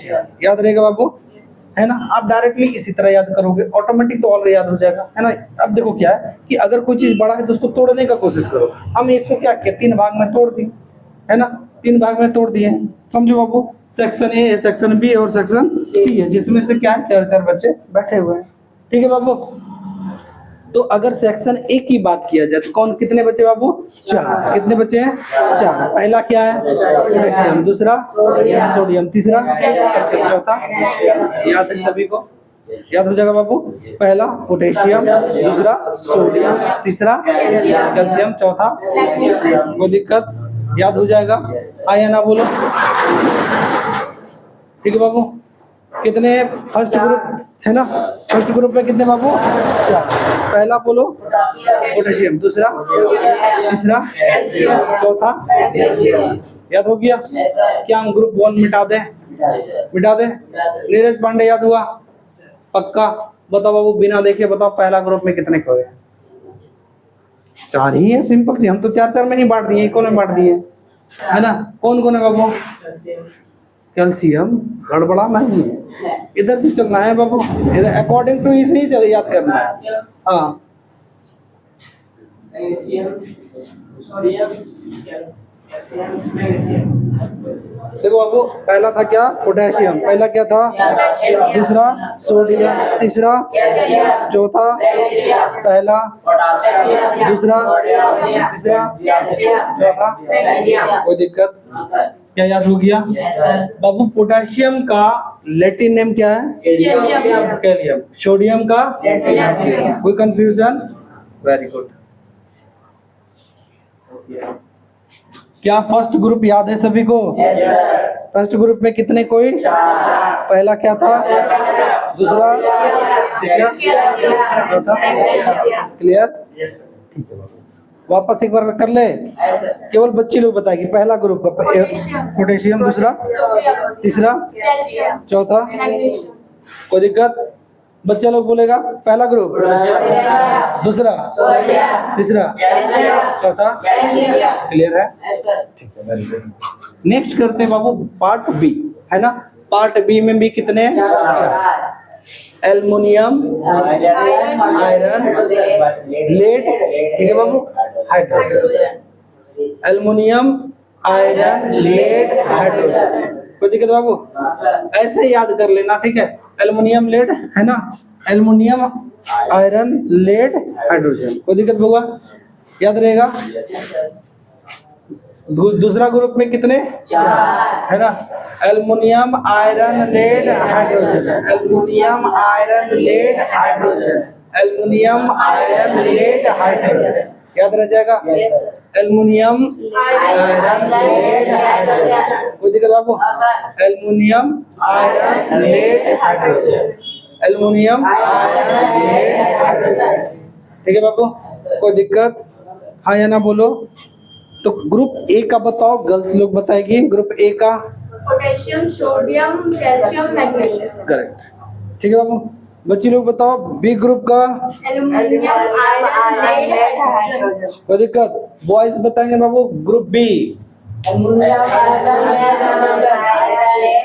Calcium, याद रहेगा बाबू, है ना। आप डायरेक्टली इसी तरह याद करोगे, ऑटोमेटिक तो ऑलरेडी याद हो जाएगा, है ना। अब देखो क्या है कि अगर कोई चीज बड़ा है तो उसको तोड़ने का कोशिश करो। हम इसको क्या किया, 3 भाग में तोड़ दिए, है ना, 3 भाग में तोड़ दिए। समझो बाबू, सेक्शन ए है, सेक्शन बी और सेक्शन सी है, जिसमें से क्या है 4-4 बच्चे बैठे हुए हैं, ठीक है बाबू। तो अगर सेक्शन ए की बात किया जाए तो कौन कितने बचे बाबू, 4। कितने बचे हैं, 4। पहला क्या है, पोटेशियम, दूसरा सोडियम, तीसरा कैल्शियम, चौथा, याद है सभी को, याद हो जाएगा बाबू। पहला पोटेशियम, दूसरा सोडियम, तीसरा कैल्शियम, चौथा, कोई दिक्कत, याद हो जाएगा, आया ना बोलो, ठीक है बाबू। कितने फर्स्ट ग्रुप है ना, फर्स्ट ग्रुप में कितने बाबू, 4। पहला बोलो पोटेशियम, दूसरा, तीसरा, चौथा, याद हो गया। क्या हम ग्रुप 1 मिटा दें, मिटा दें। नीरज पांडे याद हुआ, पक्का, बताओ बाबू, बिना देखे बताओ पहला ग्रुप में कितने हुए, 4 ही है, सिंपल सी। हम तो 4-4 में ही बांट दिए, इको में बांट दिए, है ना। कौन कौन है बाबू, कैल्शियम, गड़बड़ा नहीं है, इधर से चलना है बाबू, इधर अकॉर्डिंग टू इसे ही चले, याद करना है। हाँ, देखो बाबू, पहला था क्या, पोटेशियम, पहला क्या था, दूसरा सोडियम, तीसरा, चौथा, पहला, दूसरा, तीसरा, चौथा, कोई दिक्कत, क्या याद हो गया बाबू। पोटेशियम का लैटिन नेम क्या है, कैलियम। सोडियम का, कोई कंफ्यूजन, वेरी गुड। क्या फर्स्ट ग्रुप याद है सभी को, फर्स्ट ग्रुप में कितने, कोई, पहला क्या था, दूसरा, तीसरा, चौथा, क्लियर, ठीक है। वापस एक बार कर ले, केवल बच्चे लोग बताएगी। पहला ग्रुप पोटेशियम, दूसरा, तीसरा, चौथा, कोई दिक्कत, बच्चा लोग बोलेगा। पहला ग्रुप, दूसरा, तीसरा, चौथा, क्लियर है, ठीक है, वेरी गुड। नेक्स्ट करते हैं बाबू पार्ट बी, है ना। पार्ट बी में भी कितने, 4। एल्युमिनियम, आयरन, लेड, ठीक है बाबू, hydrogen. Aluminium, iron, lead, hydrogen, कोई दिक्कत बाबू, ऐसे याद कर लेना, ठीक है। एल्युमिनियम, लेड, है ना, एल्युमिनियम, आयरन, लेड, हाइड्रोजन, कोई दिक्कत बाबू, याद रहेगा। दूसरा ग्रुप में कितने, 4, है ना। Aluminium, iron, lead, hydrogen, aluminium, iron, lead, hydrogen, aluminium, iron, lead, hydrogen, याद रह जाएगा। एल्युमिनियम, आयरन, लेड, हाइड्रोजन, कोई दिक्कत बाबू। Aluminium, iron, lead, hydrogen, aluminium, iron, lead, hydrogen, ठीक है बाबू, कोई दिक्कत, हाँ या ना बोलो। तो ग्रुप ए का बताओ, गर्ल्स लोग बताएगी। ग्रुप ए का potassium, sodium, calcium, magnesium, correct, ठीक है बाबू। बच्ची लोग बताओ बी ग्रुप का, एल्युमिनियम, आयरन, लेड, हाइड्रोजन, कोई दिक्कत। बॉयज बताएंगे बाबू ग्रुप बी,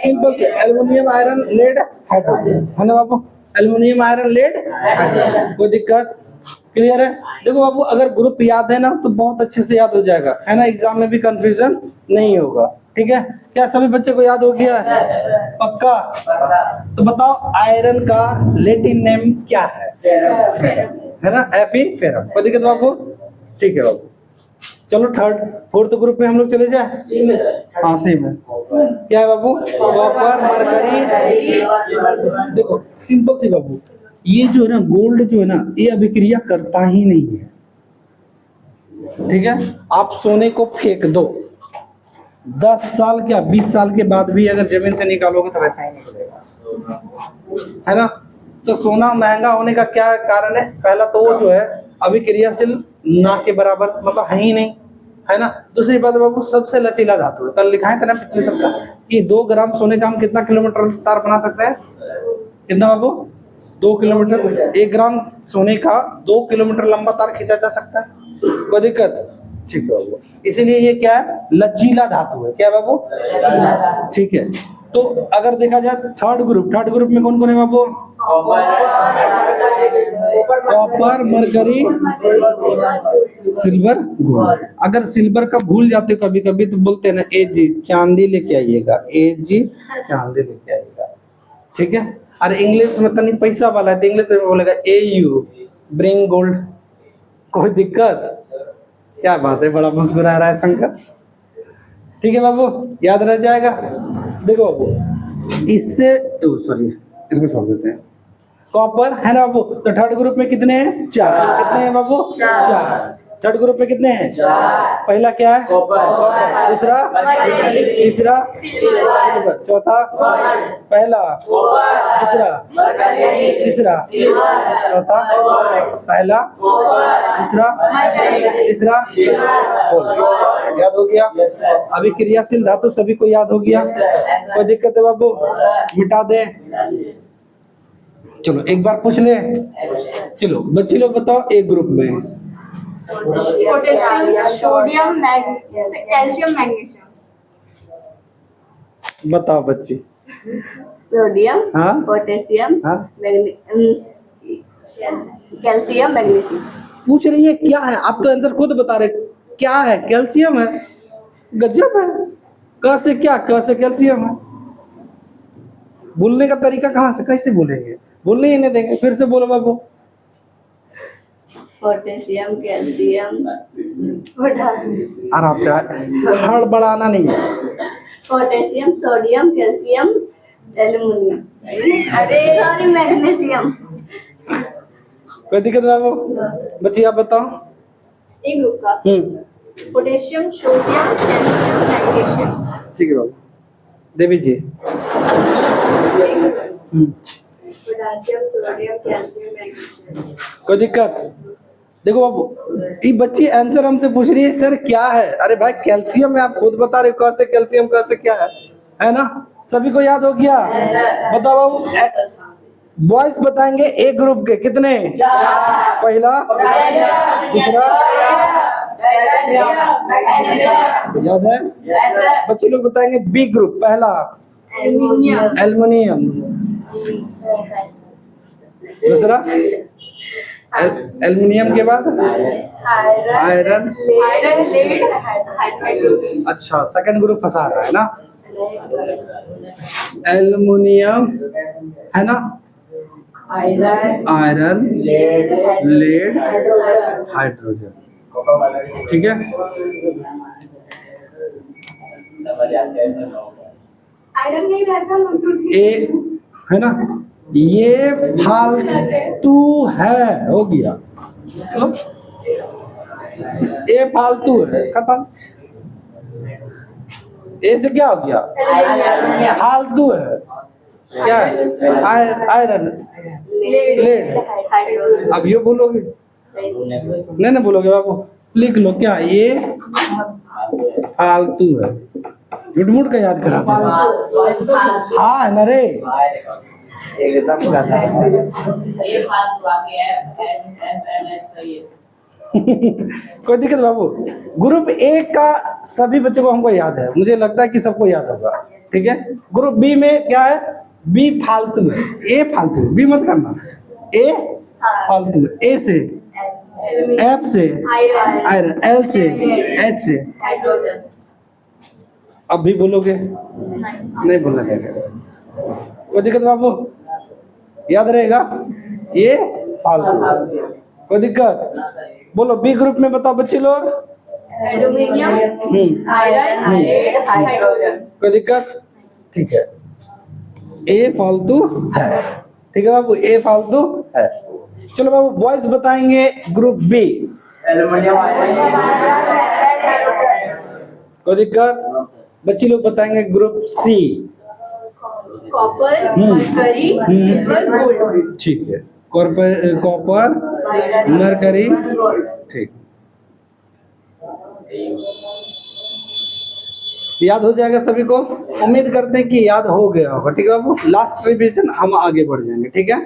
सिंपल से एल्युमिनियम, आयरन, लेड, हाइड्रोजन, है ना बाबू। एल्युमिनियम, आयरन, लेड, हाइड्रोजन, कोई दिक्कत, क्लियर है। देखो बाबू, अगर ग्रुप याद है ना तो बहुत अच्छे से याद हो जाएगा, है ना, एग्जाम में भी कंफ्यूजन नहीं होगा, ठीक है। क्या सभी बच्चे को याद हो गया, पक्का। तो बताओ आयरन का लैटिन नेम क्या है, है ना, एफी फेरम, कोई दिक्कत बाबू, ठीक है बाबू। चलो थर्ड फोर्थ ग्रुप में हम लोग चले जाए, सी में सर, हाँ सी में क्या है बाबू, कॉपर, मरकरी। देखो सिंपल सी बाबू, ये जो है ना गोल्ड जो है ना ये अभिक्रिया करता ही नहीं है, ठीक है। आप सोने को फेंक दो, 10 साल क्या 20 साल के बाद भी अगर जमीन से निकालोगे तो वैसा ही निकलेगा, है ना। तो सोना महंगा होने का क्या कारण है, पहला तो वो जो है अभिक्रियाशील ना के बराबर, मतलब है ही नहीं, है ना। दूसरी बात बाबू सबसे लचीला धातु है, कल लिखा है था ना पिछले सप्ताह कि 2 ग्राम सोने का हम कितना किलोमीटर तार बना सकते हैं, कितना बाबू, 2 किलोमीटर। 1 ग्राम सोने का 2 किलोमीटर लंबा तार खींचा जा सकता है, कोई दिक्कत, ठीक है बाबू। इसीलिए ये क्या है, लचीला धातु है, क्या बाबू, ठीक है। तो अगर देखा जाए थर्ड ग्रुप में कौन कौन है बाबू? Copper, mercury, silver, gold. अगर सिल्वर का भूल जाते हो कभी कभी तो बोलते हैं ना ए जी चांदी लेके आइएगा, ए जी चांदी लेके आइएगा, ठीक है। और इंग्लिश में तनी पैसा वाला है तो इंग्लिश में बोलेगा ए यू ब्रिंग गोल्ड। कोई दिक्कत? क्या बात है, बड़ा मुस्कुरा रहा है शंकर। ठीक है बाबू, याद रह जाएगा। देखो बाबू, इससे सॉरी इसको छोड़ देते हैं। कॉपर है ना बाबू, तो थर्ड ग्रुप में कितने हैं? 4। कितने हैं बाबू? 4। थर्ड ग्रुप में कितने हैं? 4। पहला क्या है? कॉपर। दूसरा, तीसरा, सिल्वर। चौथा, पहला, दूसरा, तीसरा, चौथा, पहला, दूसरा, तीसरा, गोल्ड। याद हो गया? अभी क्रियाशील धातु सभी को याद हो गया? कोई दिक्कत है बाबू? मिटा दे। चलो एक बार पूछ ले। चलो बच्चे लोग बताओ एक ग्रुप में। Potassium, sodium, calcium, magnesium. बताओ बच्ची। सोडियम, हाँ पोटेशियम, हाँ कैल्शियम, मैग्नीशियम। पूछ रही है क्या है, आप तो आंसर खुद बता रहे। क्या है? कैल्शियम है। गजब है। क से क्या? क से कैल्शियम है। बोलने का तरीका कहाँ से कैसे बोलेंगे? बोलने ही नहीं देंगे। फिर से बोलो बाबू। पोटेशियम, कैल्शियम, आराम से, हड़बड़ाना नहीं है। पोटेशियम, सोडियम, कैल्शियम, एल्युमिनियम, अरे सॉरी मैग्नीशियम। कोई दिक्कत बाबू? बच्ची आप बताओ। एक ग्रुप का पोटेशियम, सोडियम, कैल्शियम, मैग्नीशियम। ठीक है बाबू, Devi ji. Potassium, sodium, calcium, magnesium. कोई दिक्कत? देखो बाबू, ये बच्ची आंसर हमसे पूछ रही है सर क्या है। अरे भाई कैल्शियम है, आप खुद बता रहे हो कैसे कैल्शियम कैसे क्या है ना? सभी को याद हो गया? बताओ बाबू। बॉयज बताएंगे एक ग्रुप के कितने? पहला, दूसरा, याद है? बच्चे लोग बताएंगे बी ग्रुप। पहला एल्युमिनियम, एल्युमिनियम, दूसरा एल्युमिनियम के बाद आयरन। Lead, hydrogen. अच्छा, सेकंड ग्रुप फंसा रहा है ना? एल्युमिनियम है ना, आयरन, लेड, हाइड्रोजन। ठीक है। आयरन नहीं रहता ए है ना, ये फालतू है। हो गया, ए फालतू है, खत्म। ए से क्या हो गया? फालतू है। क्या है? Iron, lead. अब ये बोलोगे? नहीं ना बोलोगे बाबू? लिख लो क्या? ये फालतू है। झूठ मूठ का याद करा दे। हाँ है ना रे, एकदम गाता है। कोई दिक्कत बाबू? ग्रुप ए का सभी बच्चों को हमको याद है, मुझे लगता है कि सबको याद होगा। ठीक है। ग्रुप बी में क्या है? बी फालतू है, ए फालतू है। बी मत करना, ए फालतू है। ए से, एफ से आयरन, एल से, एच से। हाइड्रोजन। अब भी बोलोगे? नहीं बोलना चाहिए। कोई दिक्कत बाबू? याद रहेगा? ये फालतू। कोई दिक्कत? बोलो बी ग्रुप में बताओ बच्चे लोग। Aluminium, iron, lead, hydrogen. कोई दिक्कत? ठीक है। ए फालतू है। ठीक है बाबू, ए फालतू है। चलो बाबू, बॉयज बताएंगे ग्रुप बी। कोई दिक्कत? बच्चे लोग बताएंगे group C. Copper, mercury, silver, gold. ठीक है। कॉपर, मरकरी, ठीक। याद हो जाएगा सभी को? उम्मीद करते हैं कि याद हो गया होगा। ठीक है बाबू, लास्ट रिवीजन हम आगे बढ़ जाएंगे। ठीक है।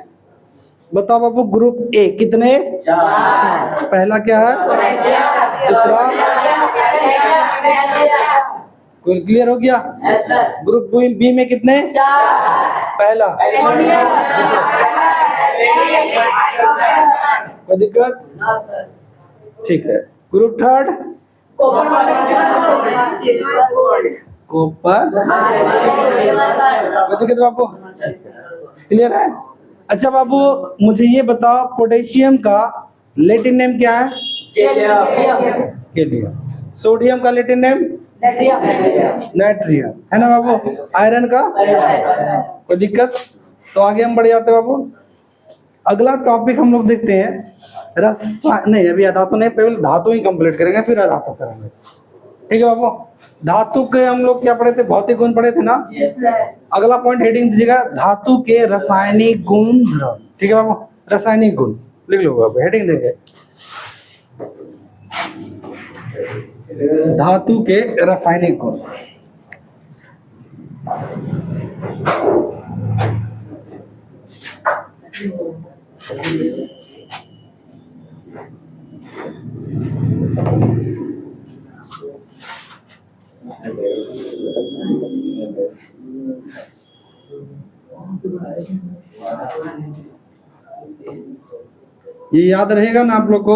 बताओ बाबू, ग्रुप ए कितने? 4। पहला क्या है? दूसरा, क्लियर हो गया? यस सर ग्रुप बी में कितने? 4 पहला कोई दिक्कत? नो सर ठीक है। Group third copper silver gold copper. कोई दिक्कत बाबू? क्लियर है? अच्छा बाबू मुझे ये बताओ पोटेशियम का लैटिन नेम क्या है? कैलियम। सोडियम का लैटिन नेम नाइट्रियम है ना बाबू? आयरन का कोई दिक्कत? तो आगे हम बढ़ जाते हैं बाबू। अगला टॉपिक हम लोग देखते हैं नहीं अभी धातु नहीं, पहले धातु ही कंप्लीट करेंगे फिर अधातु करेंगे। ठीक है बाबू? धातु के हम लोग क्या पढ़े थे? भौतिक गुण पढ़े थे ना? यस सर अगला पॉइंट हेडिंग दीजिएगा धातु के रासायनिक गुण द्रव। ठीक है बाबू? रासायनिक गुण लिख लो बाबू, हेडिंग देंगे धातु के रासायनिक गुण। ये याद रहेगा ना आप लोग को?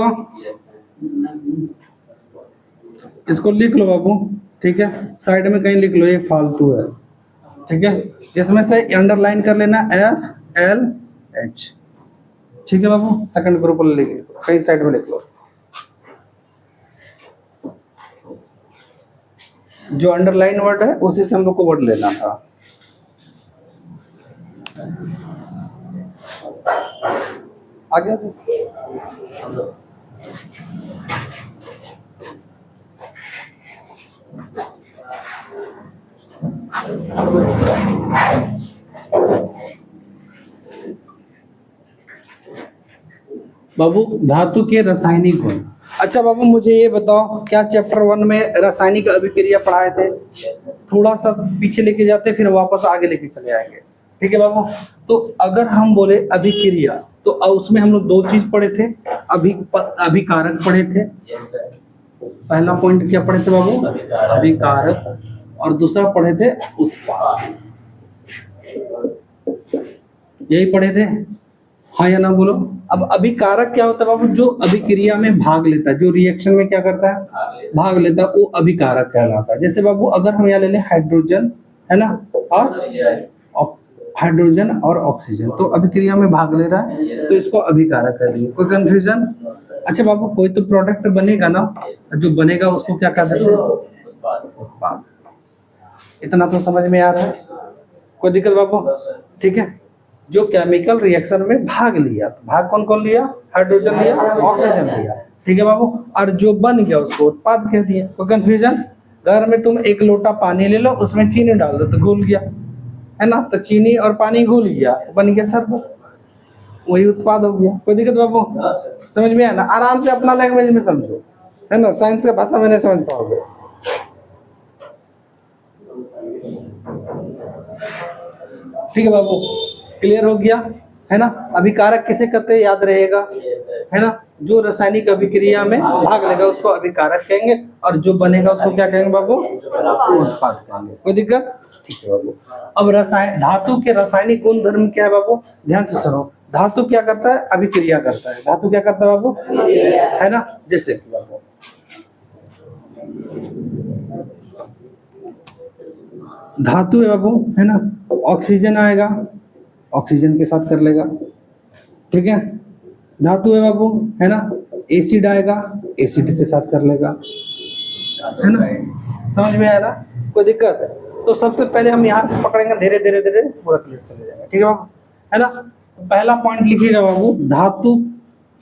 इसको लिख लो बाबू। ठीक है? साइड में कहीं लिख लो, ये फालतू है। ठीक है? जिसमें से अंडरलाइन कर लेना FLH। ठीक है बाबू? सेकंड ग्रुप लिख लो, कहीं साइड में लिख लो। जो अंडरलाइन वर्ड है उसी से हम लोग को वर्ड लेना था। आगे आ जाओ। बाबू धातु के रासायनिक गुण। अच्छा बाबू मुझे ये बताओ, क्या चैप्टर 1 में रासायनिक अभिक्रिया पढ़ाए थे? थोड़ा सा पीछे लेके जाते फिर वापस आगे लेके चले आएंगे। ठीक है बाबू? तो अगर हम बोले अभिक्रिया तो उसमें हम लोग 2 चीज पढ़े थे, अभिकारक पढ़े थे। पहला पॉइंट क्या पढ़े थे बाबू? अभिकारक। और दूसरा पढ़े थे उत्पाद। यही पढ़े थे, हाँ या ना बोलो। अब अभिकारक क्या होता है बाबू? जो अभिक्रिया में भाग लेता है, जो रिएक्शन में क्या करता है? भाग लेता है, वो अभिकारक कहलाता है। जैसे बाबू अगर हम यहाँ ले लें हाइड्रोजन, है ना, और हाइड्रोजन और ऑक्सीजन, तो अभिक्रिया में भाग ले रहा है तो इसको अभिकारक कह दिए। कोई कंफ्यूजन? अच्छा बाबू कोई तो प्रोडक्ट बनेगा ना, जो बनेगा उसको क्या कहते हैं? उत्पाद। इतना तो समझ में आ रहा है? कोई दिक्कत बाबू? ठीक है? जो केमिकल रिएक्शन में भाग लिया, भाग कौन कौन लिया? हाइड्रोजन लिया, ऑक्सीजन लिया। ठीक है बाबू? और जो बन गया उसको उत्पाद कह दिया। कोई कंफ्यूजन? घर में तुम 1 लोटा पानी ले लो, उसमें चीनी डाल दो तो घुल गया, है ना? तो चीनी और पानी घुल गया, बन गया शरबत, वही उत्पाद हो गया। कोई दिक्कत बाबू? समझ में आया ना? आराम से अपना लैंग्वेज में समझो, है ना? साइंस का भाषा में नहीं समझ पाओगे। ठीक है बाबू? क्लियर हो गया, है ना? अभिकारक किसे कहते हैं याद रहेगा, है ना? जो रासायनिक अभिक्रिया में भाग लेगा उसको अभिकारक कहेंगे, और जो बनेगा उसको क्या कहेंगे बाबू? उत्पाद कहेंगे। कोई दिक्कत? ठीक है बाबू। अब धातु के रासायनिक गुण धर्म क्या है बाबू? ध्यान से सुनो। धातु क्या करता है? अभिक्रिया करता है। धातु क्या करता है बाबू? है ना? जैसे कि बाबू धातु है बाबू, है ना? ऑक्सीजन आएगा, ऑक्सीजन के साथ कर लेगा। ठीक है? धातु है बाबू, है ना? एसिड आएगा, एसिड के साथ कर लेगा, है ना? समझ में आया ना? कोई दिक्कत? तो सबसे पहले हम यहाँ से पकड़ेंगे, धीरे धीरे धीरे पूरा क्लियर चले जाएगा। ठीक है बाबू? है ना? पहला पॉइंट लिखिएगा बाबू, धातु,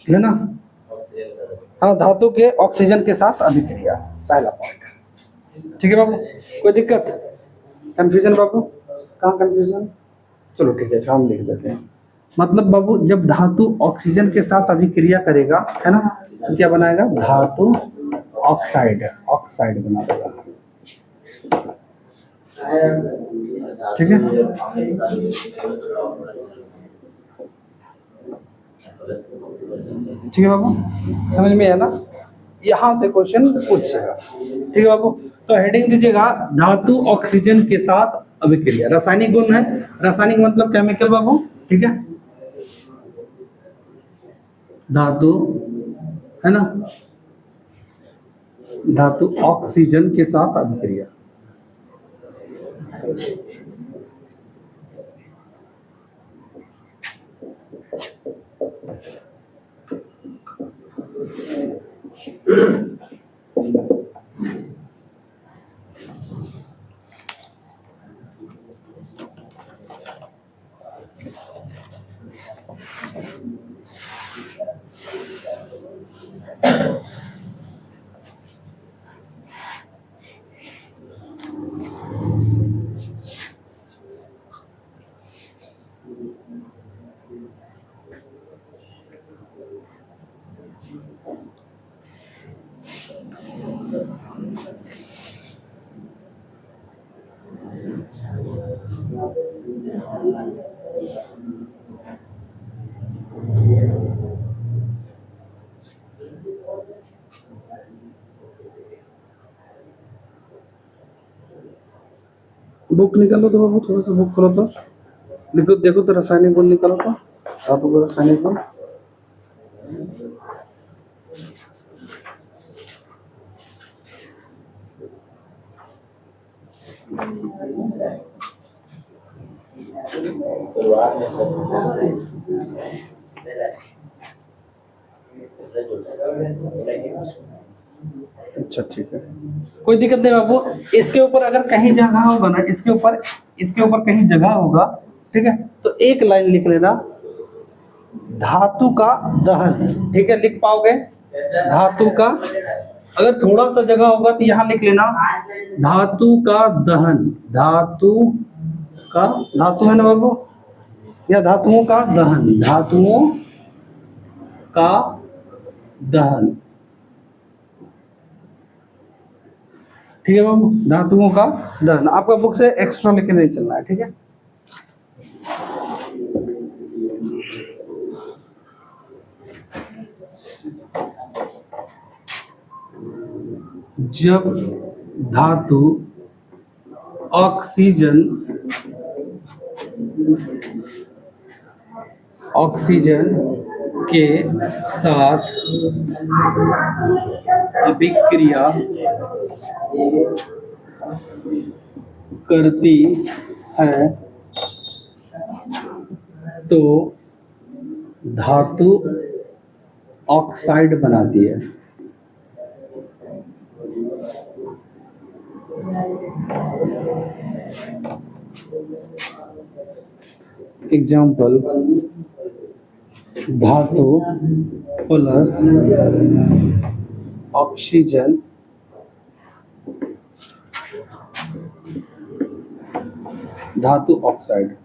है ना? हाँ, धातु के ऑक्सीजन के साथ अभिक्रिया, पहला पॉइंट। ठीक है बाबू? कोई दिक्कत? कंफ्यूजन बाबू? कहाँ कंफ्यूजन? चलो ठीक है, हम लिख देते हैं। मतलब बाबू जब धातु ऑक्सीजन के साथ अभिक्रिया करेगा, है ना, तो क्या बनाएगा? धातु ऑक्साइड, ऑक्साइड बना देगा। ठीक है? ठीक है बाबू? समझ में आया ना? यहाँ से क्वेश्चन पूछेगा। ठीक है बाबू, तो हेडिंग दीजिएगा धातु ऑक्सीजन के साथ अभिक्रिया। रासायनिक गुण है, रासायनिक मतलब केमिकल बाबू, ठीक है, धातु है ना, धातु ऑक्सीजन के साथ अभिक्रिया। बुक निकालो तो बाबू, थोड़ा सा बुक खोलो तो, देखो देखो तो रासायनिक गुण निकालो तो, धातु का रासायनिक गुण। अच्छा ठीक है, कोई दिक्कत नहीं बाबू। इसके ऊपर अगर कहीं जगह होगा ना, इसके ऊपर कहीं जगह होगा, ठीक है, तो एक लाइन लिख लेना, धातु का दहन। ठीक है, लिख पाओगे धातु का, अगर थोड़ा सा जगह होगा तो यहाँ लिख लेना धातु का दहन। धातु का, धातु है ना बाबू, या धातुओं का दहन, धातुओं का दहन। ठीक है बाबू, धातुओं का दहन। आपका बुक से एक्स्ट्रा लेके नहीं चलना है, ठीक है। जब धातु ऑक्सीजन के साथ अभिक्रिया करती है तो धातु ऑक्साइड बनाती है। एग्जाम्पल, धातु प्लस ऑक्सीजन धातु ऑक्साइड।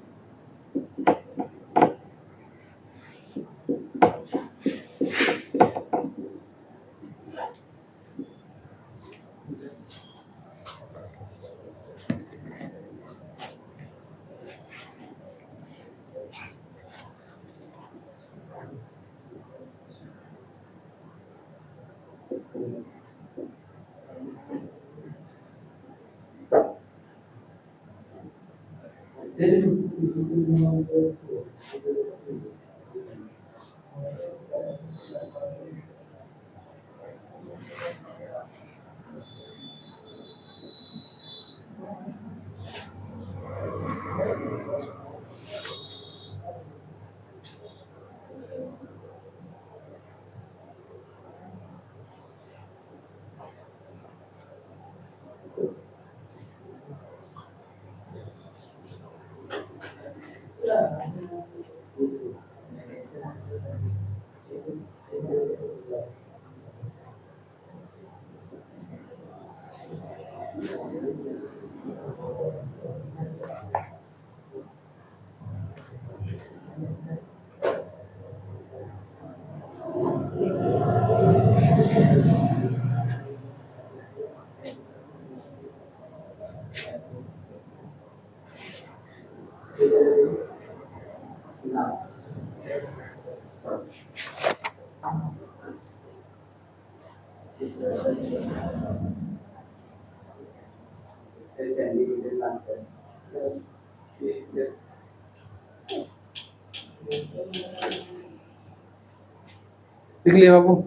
लिख लिया बाबू।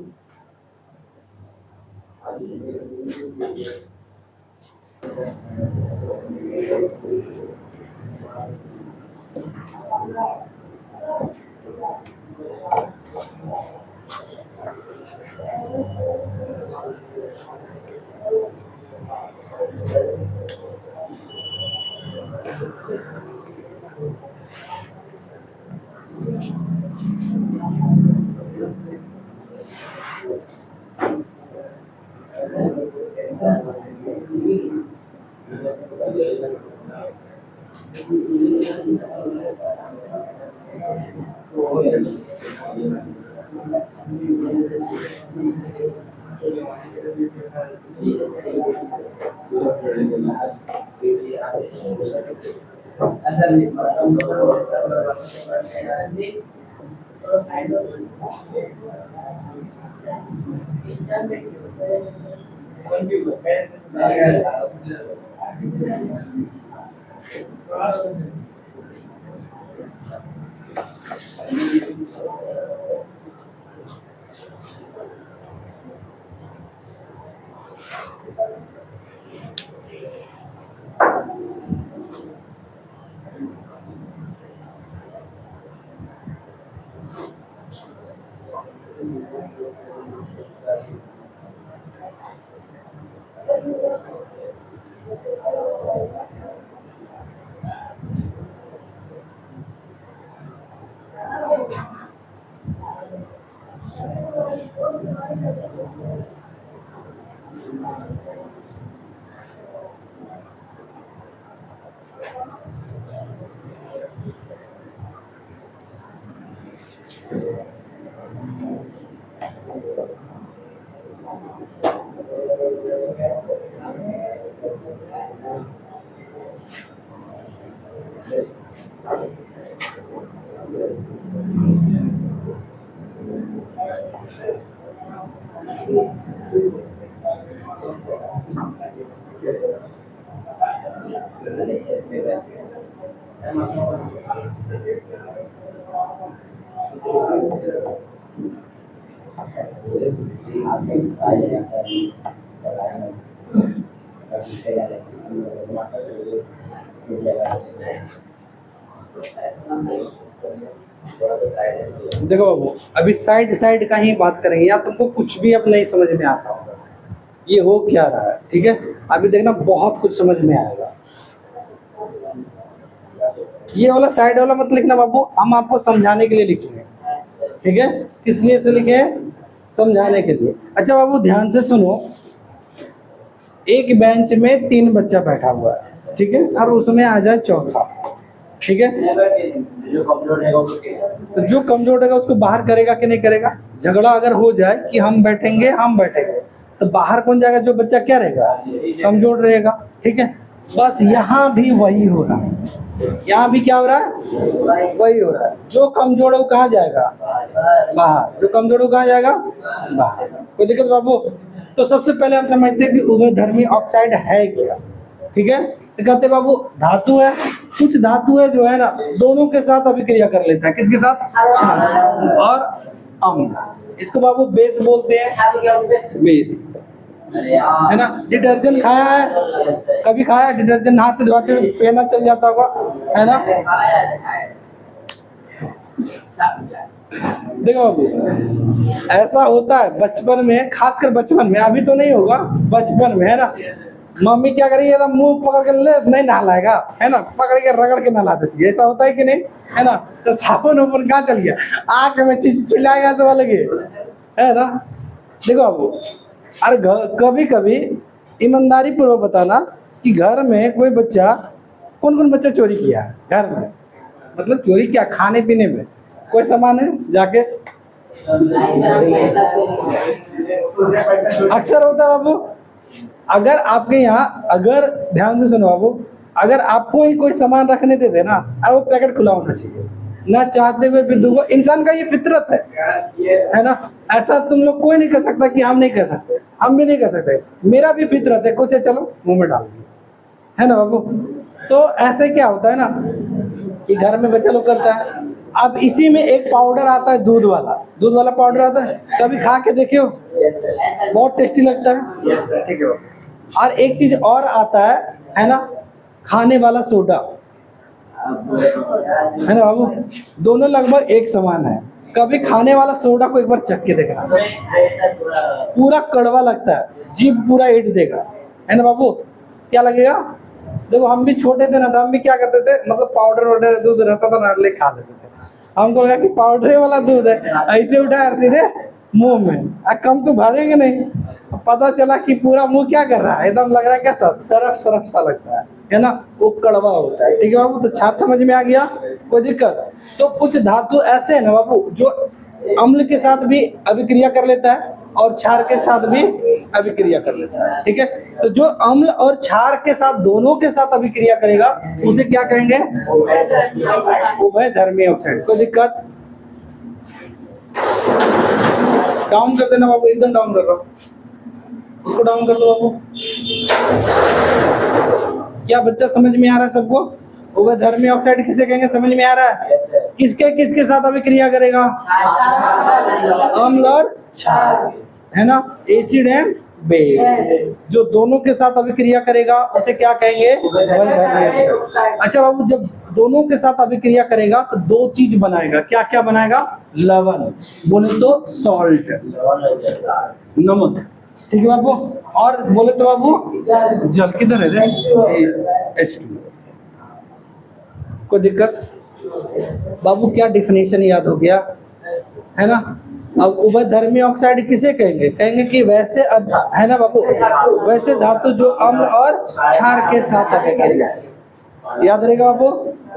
देखो बाबू, अभी साइड साइड का ही बात करेंगे, या तुमको कुछ भी अब नहीं समझ में आता होगा ये हो क्या रहा है, ठीक है। अभी देखना बहुत कुछ समझ में आएगा। ये वाला साइड वाला मत लिखना बाबू, हम आपको समझाने के लिए लिखेंगे, ठीक है। किस लिए से लिखे? समझाने के लिए। अच्छा बाबू ध्यान से सुनो, एक बेंच में 3 बच्चा बैठा हुआ है, ठीक है, और उसमें आ जाए चौथा, ठीक है। जो कमजोर रहेगा तो जो कमजोर रहेगा उसको बाहर करेगा कि नहीं करेगा? झगड़ा अगर हो जाए कि हम बैठेंगे तो बाहर कौन जाएगा? जो बच्चा क्या रहेगा? कमजोर रहेगा, ठीक है। बस यहाँ भी वही हो रहा है, यहाँ भी क्या हो रहा है? वही हो रहा है। जो कमजोर है वो कहाँ जाएगा? बाहर। जो कमजोर है वो कहाँ जाएगा? बाहर। कोई दिक्कत बाबू? तो सबसे पहले हम समझते हैं कि उभयधर्मी ऑक्साइड है क्या, ठीक है। तो कहते बाबू धातु है, कुछ धातु है जो है ना दोनों के साथ अभिक्रिया कर लेता है। किसके साथ? क्षार और अम्ल। इसको बाबू बेस बोलते हैं, बेस, है ना। डिटर्जेंट खाया है? कभी खाया? डिटर्जेंट नहाते धोते पहना चल जाता होगा, है ना। देखो बाबू ऐसा होता है बचपन में, खासकर बचपन में, अभी तो नहीं होगा, बचपन में, है ना। मम्मी क्या करी, एकदम मुंह पकड़ के ले नहीं नहलाएगा, है ना, पकड़ के रगड़ के नहला देती है। ऐसा होता है कि नहीं, है ना। तो साबुन उबुन कहाँ चल गया? आंख में चिल्लाएगा सब लगे, है ना। देखो बाबू, अरे कभी कभी ईमानदारी पूर्वक बताना कि घर में कोई बच्चा, कौन कौन बच्चा चोरी किया है घर में? मतलब चोरी क्या, खाने पीने में कोई सामान है जाके अक्सर होता है बाबू। अगर आपके यहाँ, अगर ध्यान से सुनो बाबू, अगर आपको ही कोई सामान रखने देते ना, और वो पैकेट खुला होना चाहिए, ना चाहते हुए भी दुगो, इंसान का ये फितरत है ना। ऐसा तुम लोग कोई नहीं कर सकता कि हम नहीं कर सकते, हम भी नहीं कर सकते, मेरा भी फितरत है, कुछ है चलो मुंह में डाल दिया, है ना बाबू। तो ऐसे क्या होता है ना कि घर में बच्चा लोग करता है। अब इसी में एक पाउडर आता है, दूध वाला पाउडर आता है, कभी खा के देखे हो, बहुत टेस्टी लगता है, ठीक है बाबू। और एक चीज और आता है ना, खाने वाला सोडा, है ना बाबू। दोनों लगभग एक समान है। कभी खाने वाला सोडा को एक बार चख के देखना, पूरा कड़वा लगता है, जीभ पूरा ईट देगा, है ना बाबू। क्या लगेगा? देखो हम भी छोटे थे ना, तो हम भी क्या करते थे, मतलब पाउडर दूध रहता था ना, ले खा लेते थे। हमको लगा कि पाउडर वाला दूध है, ऐसे उठाया सीधे मुंह में, कम तो भरेंगे नहीं। पता चला कि पूरा मुंह क्या कर रहा है, एकदम लग रहा है कैसा, सरफ सा लगता है ना, वो कड़वा होता है, ठीक है बाबू। तो छार समझ में आ गया, कोई दिक्कत? तो कुछ धातु ऐसे है ना बाबू, जो अम्ल के साथ भी अभिक्रिया कर लेता है और क्षार के साथ भी अभिक्रिया कर लेता है, ठीक है। तो जो अम्ल और क्षार के साथ, दोनों के साथ अभिक्रिया करेगा, उसे क्या कहेंगे? उभयधर्मी ऑक्साइड। कोई दिक्कत? डाउन कर देना बाबू, एकदम डाउन कर रहा हूँ, उसको डाउन कर दो बाबू। क्या बच्चा समझ में आ रहा है सबको? उभयधर्मी ऑक्साइड किसे कहेंगे, समझ में आ रहा है? किसके साथ अभिक्रिया करेगा? अम्ल और क्षार, है ना, एसिड एंड बेस, जो दोनों के साथ अभिक्रिया करेगा उसे क्या कहेंगे? उभयधर्मी ऑक्साइड। अच्छा बाबू, जब दोनों के साथ अभिक्रिया करेगा तो दो चीज बनाएगा, क्या क्या बनाएगा? लवण, बोले तो सॉल्ट, नमक, ठीक है बाबू। और बोले तो बाबू जल, किधर है? H2। कोई दिक्कत? बाबू क्या डिफिनेशन याद हो गया, है ना। अब उभयधर्मी ऑक्साइड किसे कहेंगे? कहेंगे कि वैसे, है ना बाबू, वैसे धातु जो अम्ल और क्षार के साथ अभिक्रिया, याद रहेगा बाबू।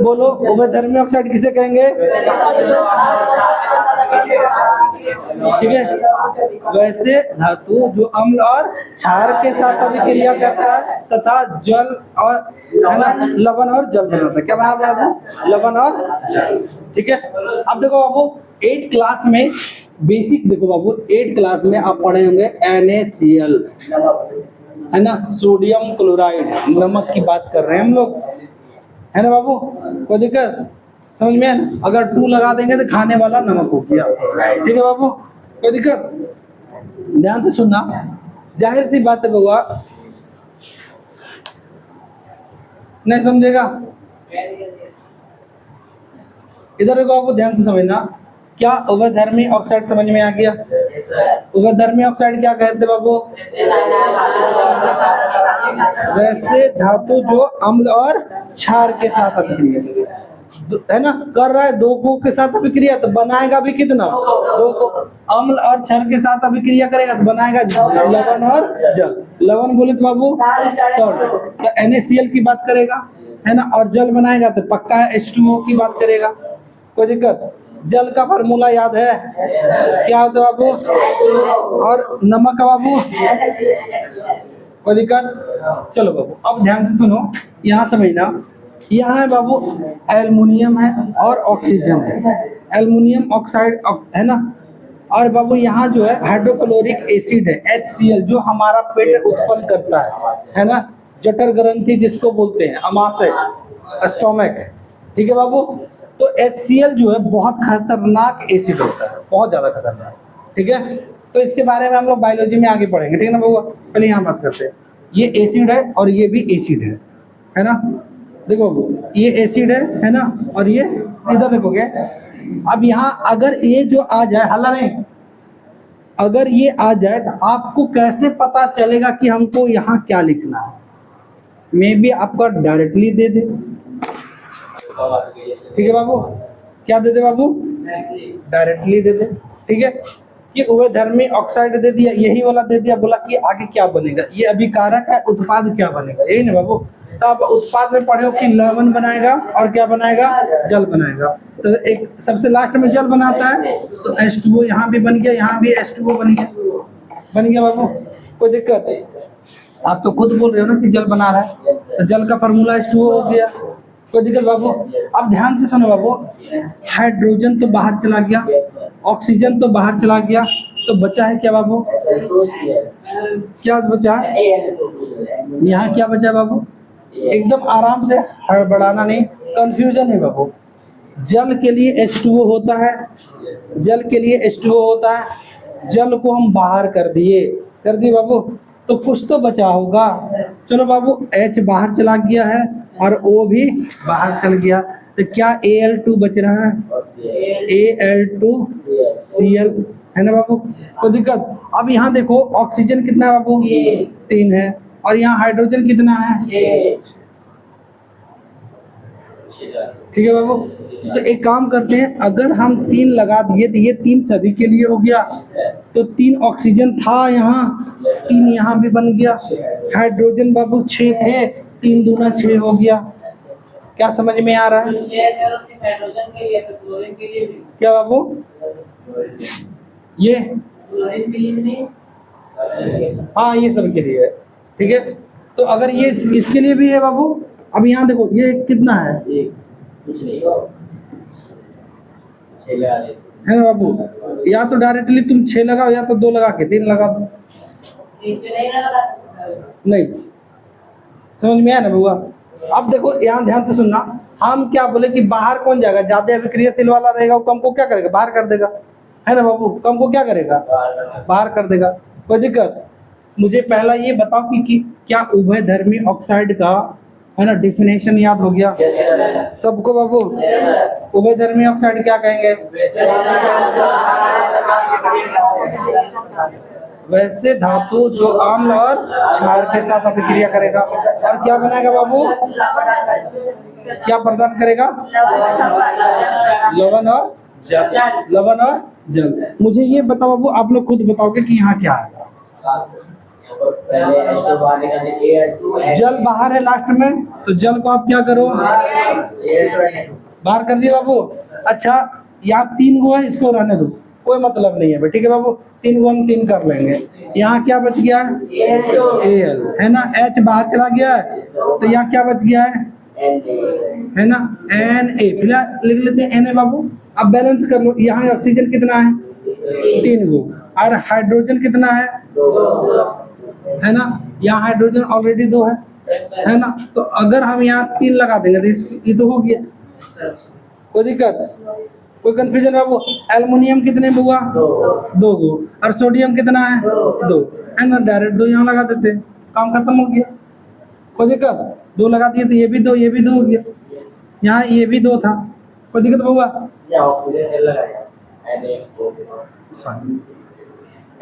बोलो, उभयधर्मी ऑक्साइड किसे कहेंगे? ठीक है, वैसे धातु जो अम्ल और क्षार के साथ अभिक्रिया करता है तथा जल और, है ना, लवण और जल बनाता है। क्या बना बाबू? लवण और जल, ठीक है। अब देखो बाबू, 8 क्लास में बेसिक, देखो बाबू 8 क्लास में आप पढ़े होंगे NaCl, है ना, सोडियम क्लोराइड, नमक की बात कर रहे हैं हम लोग, है ना बाबू। कोई दिक्कत? समझ में? अगर 2 लगा देंगे तो खाने वाला नमक हो गया, ठीक है बाबू। कोई दिक्कत? ध्यान से सुनना, जाहिर सी बात है बउआ, नहीं समझेगा? इधर देखो बाबू, ध्यान से समझना। क्या उभयधर्मी ऑक्साइड समझ में आ गया? उभयधर्मी ऑक्साइड क्या कहते बाबू? वैसे धातु जो अम्ल और क्षार के साथ अभिक्रिया, है ना, कर रहा है, दो को के साथ अभिक्रिया, तो बनाएगा भी कितना? 2 को। अम्ल और क्षार के साथ अभिक्रिया करेगा तो बनाएगा लवण और जल। लवण बोले तो बाबू सॉल्ट, तो NaCl की बात करेगा, है ना, और जल बनाएगा तो पक्का H2O की बात करेगा। कोई दिक्कत? जल का फार्मूला याद है? क्या होता है बाबू? और नमक का बाबू? कोई दिक्कत? चलो बाबू, अब ध्यान से सुनो, यहाँ समझना। यहाँ है बाबू एल्युमिनियम है और ऑक्सीजन है, एल्युमिनियम ऑक्साइड, है ना। और बाबू यहाँ जो है हाइड्रोक्लोरिक एसिड है, HCl, जो हमारा पेट उत्पन्न करता है ना, जठर ग्रंथि जिसको बोलते हैं, अमाशय, स्टोमक, ठीक है बाबू। तो HCl जो है बहुत खतरनाक एसिड होता है, बहुत ज्यादा खतरनाक, ठीक है। तो इसके बारे में हम लोग बायोलॉजी में आगे पढ़ेंगे, ठीक है ना बाबू। पहले यहाँ बात करते हैं, ये एसिड है और ये भी एसिड है ना। देखो बाबू, ये एसिड है ना, और ये इधर देखोगे। अब यहाँ अगर ये जो आ जाए, हल्ला नहीं, अगर ये आ जाए तो आपको कैसे पता चलेगा कि हमको यहाँ क्या लिखना है? मे बी आपका डायरेक्टली दे दे, ठीक है बाबू। क्या दे दे बाबू? डायरेक्टली दे दे, ठीक है। कि उभयधर्मी ऑक्साइड दे दिया, यही वाला दे दिया, बोला कि आगे क्या बनेगा, ये अभिकारक है, उत्पाद क्या बनेगा, यही ना बाबू। तो आप उत्पाद में पढ़े हो कि लवण बनाएगा और क्या बनाएगा? जल बनाएगा। तो एक सबसे लास्ट में जल बनाता है, तो H2O यहाँ भी बन गया, यहाँ भी H2O बन गया बाबू। कोई दिक्कत? आप तो खुद बोल रहे हो ना कि जल बना रहा है, तो जल का फार्मूला H2O हो गया, कोई दिक्कत बाबू? अब ध्यान से सुनो बाबू, हाइड्रोजन तो बाहर चला गया, ऑक्सीजन तो बाहर चला गया, तो बचा है क्या बाबू? क्या बचा है? यहाँ क्या बचा है बाबू? एकदम आराम से, हड़बड़ाना नहीं, कंफ्यूजन है बाबू। जल के लिए H2O होता है, जल के लिए H2O होता है, जल को हम बाहर कर दिए बाबू, तो कुछ तो बचा होगा। चलो बाबू, H बाहर चला गया है और O भी बाहर चल गया, तो क्या Al2 बच रहा है? Al2Cl है ना बाबू? कोई दिक्कत? अब यहाँ देखो, ऑक्सीजन कितना है बाबू? 3 है, और यहाँ हाइड्रोजन कितना है? ठीक है बाबू? तो एक काम करते हैं, अगर हम 3 लगा दिए तो ये 3 सभी के लिए हो गया, तो 3 ऑक्सीजन था यहाँ, 3 यहाँ भी बन गया। हाइड्रोजन बाबू 6 थे, 3 दूना 6 हो गया। क्या समझ में आ रहा है? क्या बाबू? ये हाँ, ये सब के लिए है। ठीक है, तो अगर ये इसके लिए भी है बाबू, अब यहाँ देखो ये कितना है? कुछ नहीं है ना बाबू? या तो डायरेक्टली तुम 6 लगाओ, या तो 2 लगा के 3 लगा दो। नहीं समझ में आया ना बुआ? अब देखो यहाँ ध्यान से सुनना, हम क्या बोले कि बाहर कौन जाएगा? ज्यादा अभिक्रियाशील वाला रहेगा, वो कम को क्या करेगा? बाहर कर देगा, है ना बाबू? कम को क्या करेगा? बाहर कर देगा। कोई दिक्कत? मुझे पहला ये बताओ कि क्या उभयधर्मी ऑक्साइड का, है ना, डिफिनेशन याद हो गया सबको बाबू? उभयधर्मी ऑक्साइड क्या कहेंगे? वैसे धातु जो अम्ल और क्षार के साथ अभिक्रिया करेगा और क्या बनाएगा बाबू? क्या प्रदान करेगा? लवण और जल। लवण और जल। मुझे ये बताओ बाबू, आप लोग खुद बताओगे कि यहाँ क्या है? जल बाहर है लास्ट में, तो जल को आप क्या करो? बाहर कर दिए बाबू। अच्छा, यहाँ 3 गो है, इसको रहने दो, कोई मतलब नहीं है, ठीक है बाबू? 3 गो हम 3 कर लेंगे। यहाँ क्या बच गया है? Al, है ना? H बाहर चला गया है, तो यहाँ क्या बच गया है ना? Na। फिलहाल लिख लेते हैं Na बाबू। अब बैलेंस कर लो, यहाँ ऑक्सीजन कितना है? 3 गो, और हाइड्रोजन कितना है ना? यहाँ हाइड्रोजन ऑलरेडी 2 है ना? तो अगर हम यहाँ 3 लगा देंगे तो ये तो हो गया। कोई दिक्कत? कोई कंफ्यूजन बाबू? एल्युमिनियम कितने हुआ? 2 गो, और सोडियम कितना है? 2 है ना? डायरेक्ट 2 यहाँ लगा देते, काम खत्म हो गया। कोई दिक्कत? 2 लगा दिए तो ये भी 2, ये भी 2 हो गया, यहाँ ये भी 2 था। कोई दिक्कत हुआ?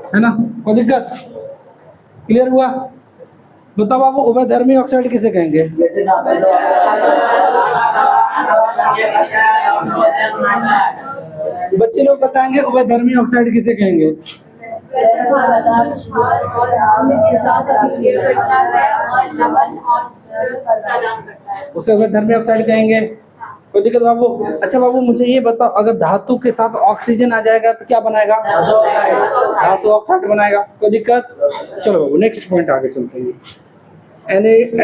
है ना? कोई दिक्कत? क्लियर हुआ? बताओ बाबू, उभयधर्मी ऑक्साइड किसे कहेंगे? बच्चे लोग बताएंगे उभयधर्मी ऑक्साइड किसे कहेंगे? उसे उभयधर्मी ऑक्साइड कहेंगे। कोई दिक्कत बाबू? अच्छा बाबू, मुझे ये बताओ, अगर धातु के साथ ऑक्सीजन आ जाएगा तो क्या बनाएगा? धातु ऑक्साइड बनाएगा। कोई दिक्कत? चलो बाबू, नेक्स्ट पॉइंट आगे चलते हैं।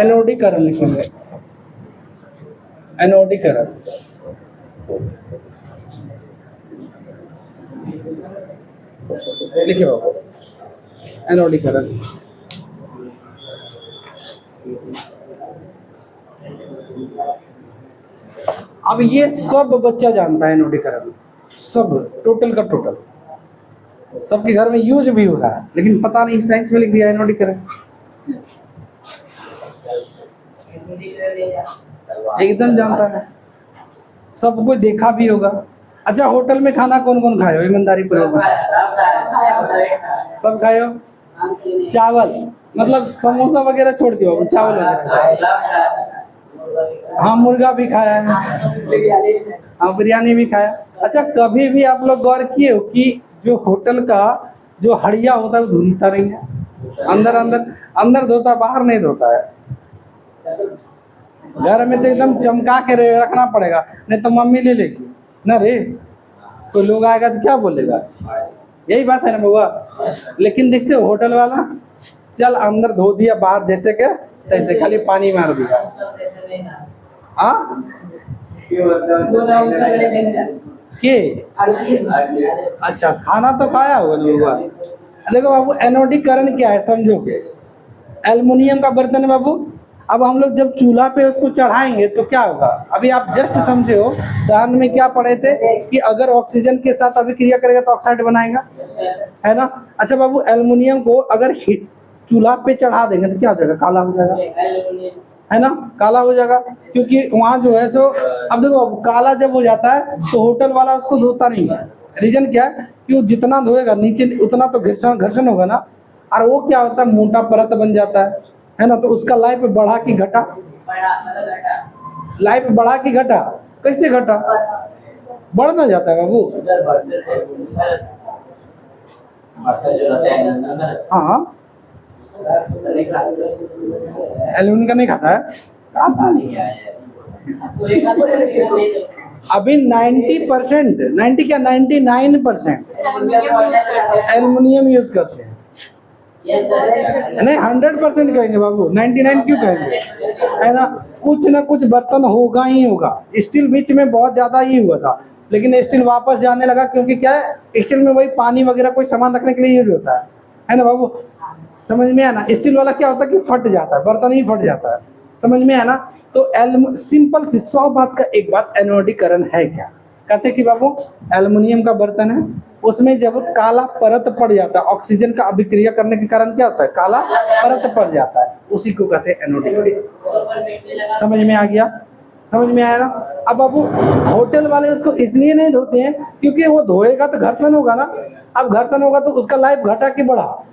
एनोडीकरण लिखेंगे, एनोडीकरण। लिखिए बाबू, एनोडीकरण। अब ये सब बच्चा जानता है एनोडीकरण, सब, टोटल का टोटल, सबके घर में यूज भी हो रहा है, लेकिन पता नहीं साइंस में लिख दिया एनोडीकरण। एकदम जानता है, सब कोई देखा भी होगा। अच्छा, होटल में खाना कौन कौन खाए हो? ईमानदारी पूर्वक सब खाए हो? चावल मतलब समोसा वगैरह छोड़ के हो, चावल वगैरह। हाँ, मुर्गा भी खाया है, हाँ, बिरयानी भी खाया। अच्छा, कभी भी आप लोग गौर किए हो कि जो होटल का जो हड़िया होता है वो धुलता नहीं है? अंदर अंदर अंदर धोता, बाहर नहीं धोता है। घर में तो एकदम चमका के रखना पड़ेगा, नहीं तो मम्मी ले लेगी ना रे। कोई लोग आएगा तो क्या बोलेगा? यही बात है ना बुआ? लेकिन देखते हो होटल वाला, चल अंदर धो दिया, बाहर जैसे के तैसे, खाली पानी मार दिया। हाँ के अच्छा, खाना तो खाया होगा लोगों का। देखो बाबू, एनोडीकरण क्या है समझो के। एल्युमिनियम का बर्तन है बाबू। अब हम लोग जब चूल्हा पे उसको चढ़ाएंगे तो क्या होगा, अभी आप जस्ट समझे हो, दहन में क्या पढ़े थे कि अगर ऑक्सीजन के साथ अभिक्रिया करेगा तो ऑक्साइड बनाएगा, है ना। अच्छा बाबू, एल्युमिनियम को अगर चूल्हा पे चढ़ा देंगे तो क्या हो जाएगा, काला हो जाएगा, है ना, काला हो जाएगा। क्योंकि वहां जो है सो, अब देखो काला जब हो जाता है तो होटल वाला उसको धोता नहीं है। रीजन क्या है कि वो जितना धोएगा नीचे उतना तो घर्षण घर्षण होगा ना, और वो क्या होता है, मोटा परत बन जाता है ना। तो उसका लाइफ बढ़ा की घटा, लाइफ बढ़ा की घटा, कैसे घटा, बढ़ ना जाता है बाबू। हाँ एल्यूमिनियम का नहीं खाता है, खाता नहीं। अभी 90%, 90 क्या 99% एल्युमिनियम यूज करते हैं। नहीं 100% कहेंगे बाबू, 99 क्यों कहेंगे, है ना। कुछ ना कुछ बर्तन होगा ही होगा। स्टील बीच में बहुत ज्यादा ही हुआ था, लेकिन स्टील वापस जाने लगा, क्योंकि क्या है, स्टील में वही पानी वगैरह कोई सामान रखने के लिए यूज होता है ना बाबू। समझ में आया ना, स्टील वाला क्या होता है कि फट जाता है, बर्तन ही फट जाता है, समझ में आया ना। तो सिंपल सी 100 बात का एक बात, एनोडीकरण है क्या, कहते हैं कि बाबू एल्युमिनियम का बर्तन है, उसमें जब काला परत पड़ जाता है, ऑक्सीजन का अभिक्रिया करने के कारण क्या होता है, काला परत पड़ जाता है, उसी को कहते हैं एनोडीकरण। समझ में आ गया, समझ में आया ना। अब बाबू होटल वाले उसको इसलिए नहीं धोते हैं क्योंकि वो धोएगा तो घर्षण होगा ना, अब घर्षण होगा तो उसका लाइफ घटा कि बढ़ा,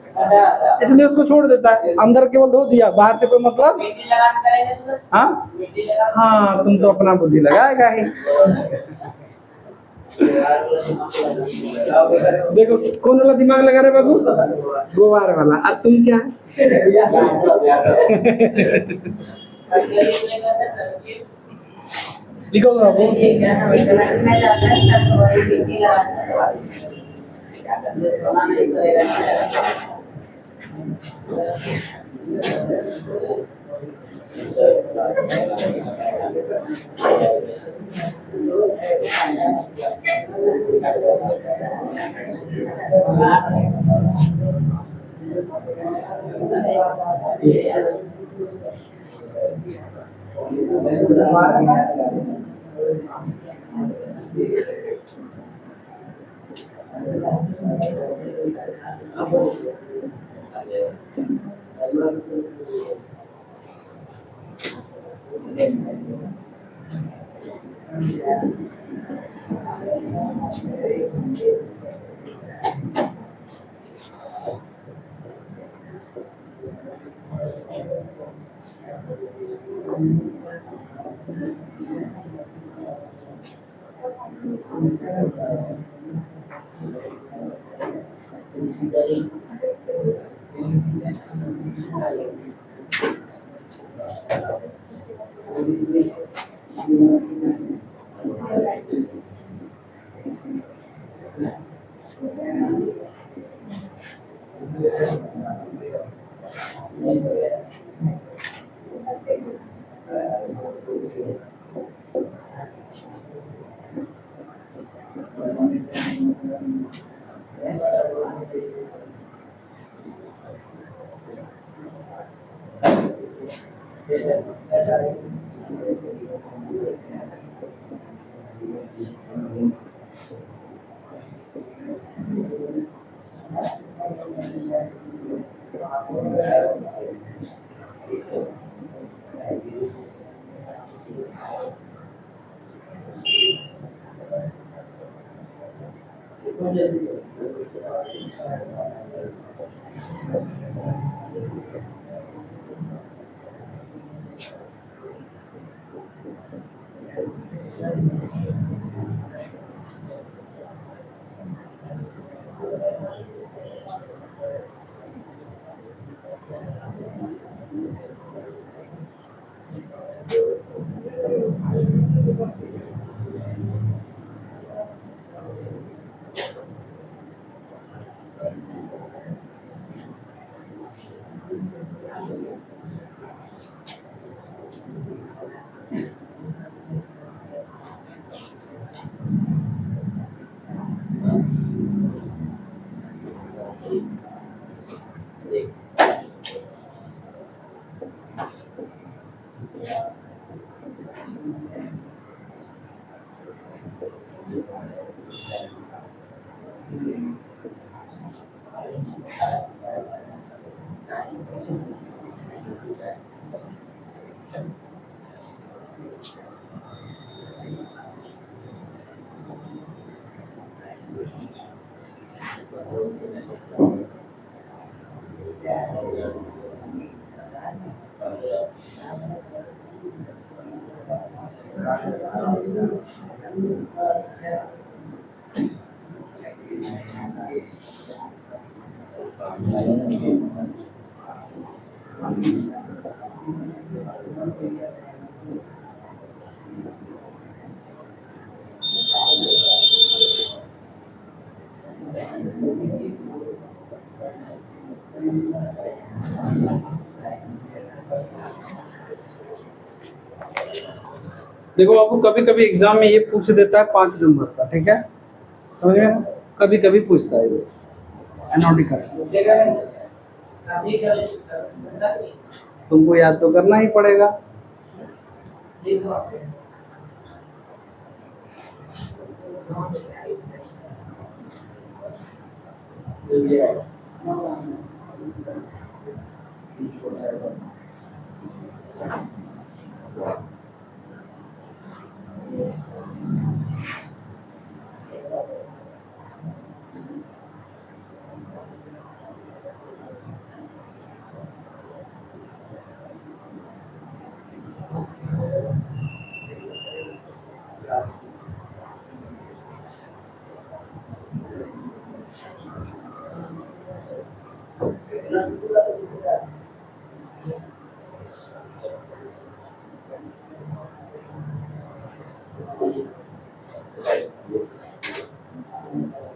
इसलिए उसको छोड़ देता है, अंदर केवल धो दिया, बाहर से कोई मतलब। हाँ हाँ, तुम तो अपना बुद्धि लगाएगा ही। देखो कौन वाला दिमाग लगा रहे बाबू, गोवार वाला। अब तुम क्या लिखो बाबू, देखो बाबू, कभी कभी एग्जाम में ये पूछ देता है 5 नंबर का, ठीक है, समझ में, कभी कभी पूछता है ये एनालिटिकल। तुमको याद तो करना ही पड़ेगा।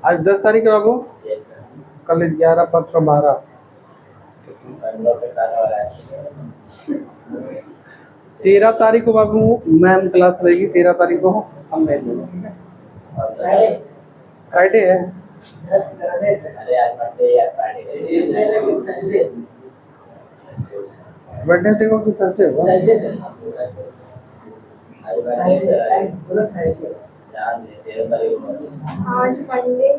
आज 10 तारीख है बाबू, कल 11 परसों 12। 13 तारीख को बाबू मैम क्लास रहेगी, 13 तारीख को हम ले लेंगे, ठीक है। फ्राइडे है, वेडनेसडे को कि थर्सडे को? आज मंडे।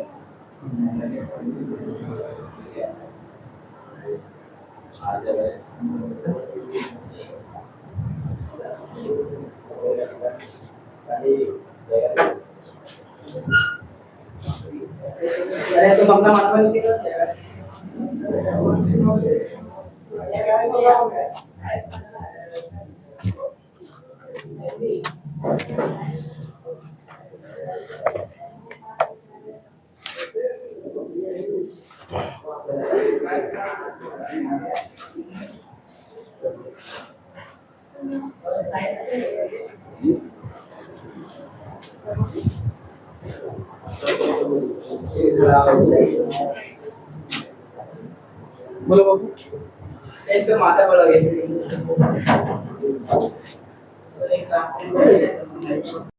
अरे तुम अपना मानवा नहीं कर बोलो बाबू। एक तो माथा पड़ोगे